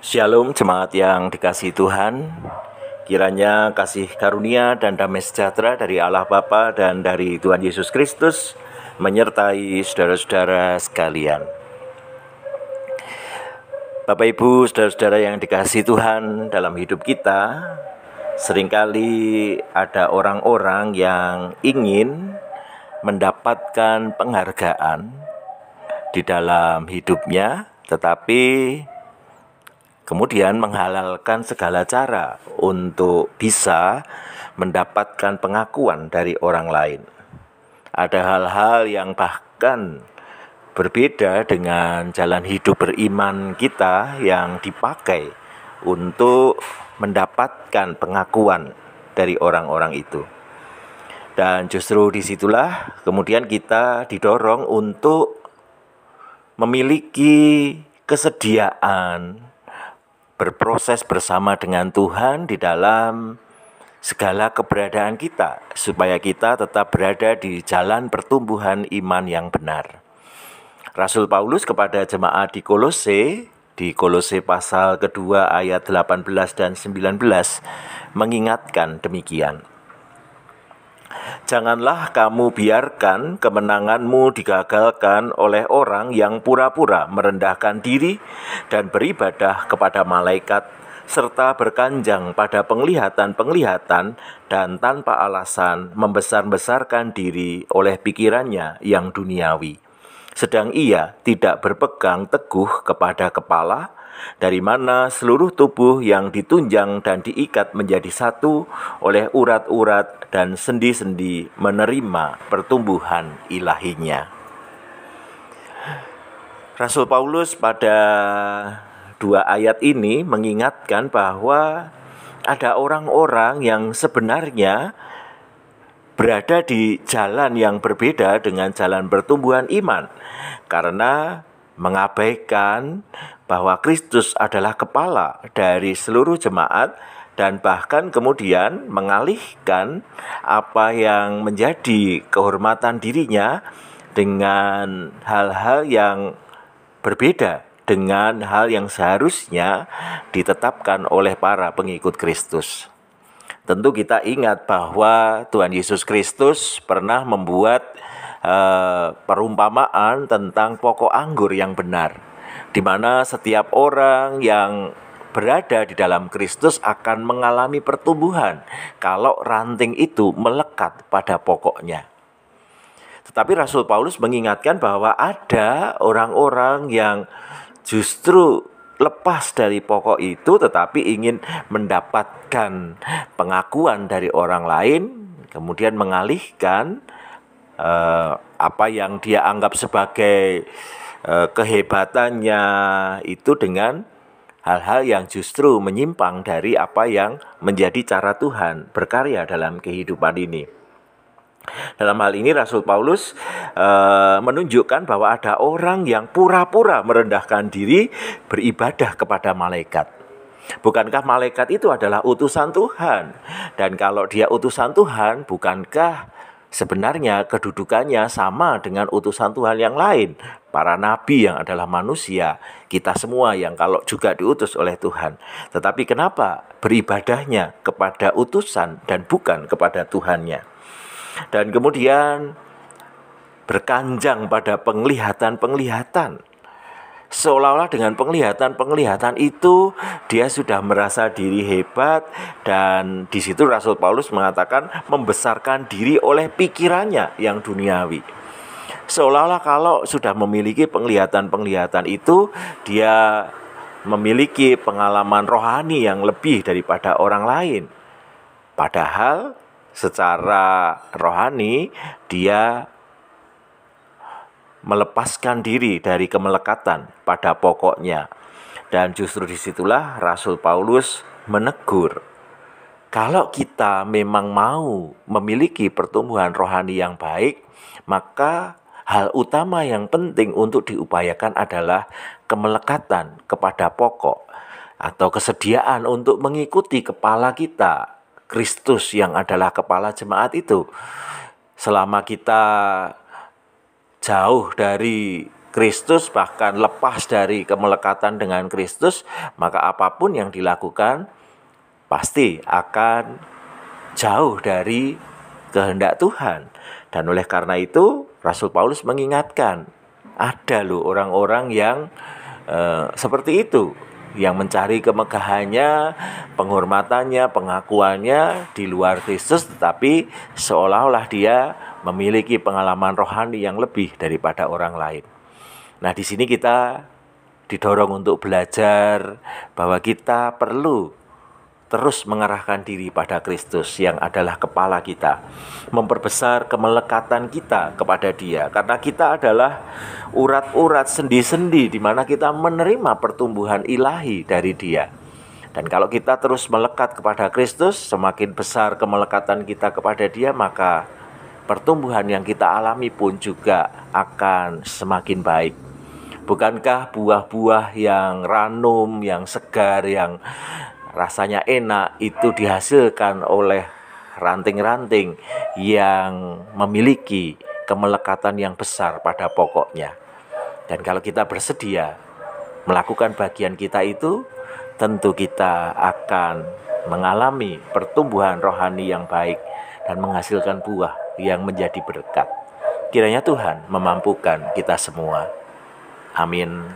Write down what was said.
Shalom jemaat yang dikasihi Tuhan. Kiranya kasih karunia dan damai sejahtera dari Allah Bapa dan dari Tuhan Yesus Kristus menyertai saudara-saudara sekalian. Bapak Ibu, saudara-saudara yang dikasihi Tuhan, dalam hidup kita seringkali ada orang-orang yang ingin mendapatkan penghargaan di dalam hidupnya, tetapi kemudian menghalalkan segala cara untuk bisa mendapatkan pengakuan dari orang lain. Ada hal-hal yang bahkan berbeda dengan jalan hidup beriman kita yang dipakai untuk mendapatkan pengakuan dari orang-orang itu. Dan justru disitulah kemudian kita didorong untuk memiliki kesediaan berproses bersama dengan Tuhan di dalam segala keberadaan kita, supaya kita tetap berada di jalan pertumbuhan iman yang benar. Rasul Paulus kepada jemaat di Kolose pasal kedua ayat 18 dan 19 mengingatkan demikian. Janganlah kamu biarkan kemenanganmu digagalkan oleh orang yang pura-pura merendahkan diri dan beribadah kepada malaikat, serta berkanjang pada penglihatan-penglihatan dan tanpa alasan membesar-besarkan diri oleh pikirannya yang duniawi. Sedang ia tidak berpegang teguh kepada kepala, dari mana seluruh tubuh yang ditunjang dan diikat menjadi satu oleh urat-urat dan sendi-sendi menerima pertumbuhan ilahinya. Rasul Paulus pada dua ayat ini mengingatkan bahwa ada orang-orang yang sebenarnya berada di jalan yang berbeda dengan jalan pertumbuhan iman, karena mengabaikan bahwa Kristus adalah kepala dari seluruh jemaat dan bahkan kemudian mengalihkan apa yang menjadi kehormatan dirinya dengan hal-hal yang berbeda dengan hal yang seharusnya ditetapkan oleh para pengikut Kristus. Tentu kita ingat bahwa Tuhan Yesus Kristus pernah membuat perumpamaan tentang pokok anggur yang benar, di mana setiap orang yang berada di dalam Kristus akan mengalami pertumbuhan kalau ranting itu melekat pada pokoknya. Tetapi Rasul Paulus mengingatkan bahwa ada orang-orang yang justru lepas dari pokok itu tetapi ingin mendapatkan pengakuan dari orang lain, kemudian mengalihkan apa yang dia anggap sebagai kehebatannya itu dengan hal-hal yang justru menyimpang dari apa yang menjadi cara Tuhan berkarya dalam kehidupan ini. Dalam hal ini Rasul Paulus menunjukkan bahwa ada orang yang pura-pura merendahkan diri beribadah kepada malaikat. Bukankah malaikat itu adalah utusan Tuhan? Dan kalau dia utusan Tuhan, bukankah sebenarnya kedudukannya sama dengan utusan Tuhan yang lain? Para nabi yang adalah manusia, kita semua yang kalau juga diutus oleh Tuhan. Tetapi kenapa beribadahnya kepada utusan dan bukan kepada Tuhannya? Dan kemudian berkanjang pada penglihatan-penglihatan. Seolah-olah dengan penglihatan-penglihatan itu dia sudah merasa diri hebat, dan di situ Rasul Paulus mengatakan membesarkan diri oleh pikirannya yang duniawi. Seolah-olah kalau sudah memiliki penglihatan-penglihatan itu dia memiliki pengalaman rohani yang lebih daripada orang lain. Padahal secara rohani dia melepaskan diri dari kemelekatan pada pokoknya. Dan justru disitulah Rasul Paulus menegur, kalau kita memang mau memiliki pertumbuhan rohani yang baik, maka hal utama yang penting untuk diupayakan adalah kemelekatan kepada pokok, atau kesediaan untuk mengikuti kepala kita, Kristus yang adalah kepala jemaat itu. Selama kita jauh dari Kristus, bahkan lepas dari kemelekatan dengan Kristus, maka apapun yang dilakukan pasti akan jauh dari kehendak Tuhan. Dan oleh karena itu Rasul Paulus mengingatkan, ada loh orang-orang yang seperti itu, yang mencari kemegahannya, penghormatannya, pengakuannya di luar Kristus, tetapi seolah-olah dia memiliki pengalaman rohani yang lebih daripada orang lain. Nah, di sini kita didorong untuk belajar bahwa kita perlu terus mengarahkan diri pada Kristus yang adalah kepala kita, memperbesar kemelekatan kita kepada Dia, karena kita adalah urat-urat sendi-sendi di mana kita menerima pertumbuhan ilahi dari Dia. Dan kalau kita terus melekat kepada Kristus, semakin besar kemelekatan kita kepada Dia, maka pertumbuhan yang kita alami pun juga akan semakin baik. Bukankah buah-buah yang ranum, yang segar, yang rasanya enak itu dihasilkan oleh ranting-ranting yang memiliki kemelekatan yang besar pada pokoknya? Dan kalau kita bersedia melakukan bagian kita itu, tentu kita akan mengalami pertumbuhan rohani yang baik dan menghasilkan buah yang menjadi berkat. Kiranya Tuhan memampukan kita semua. Amin.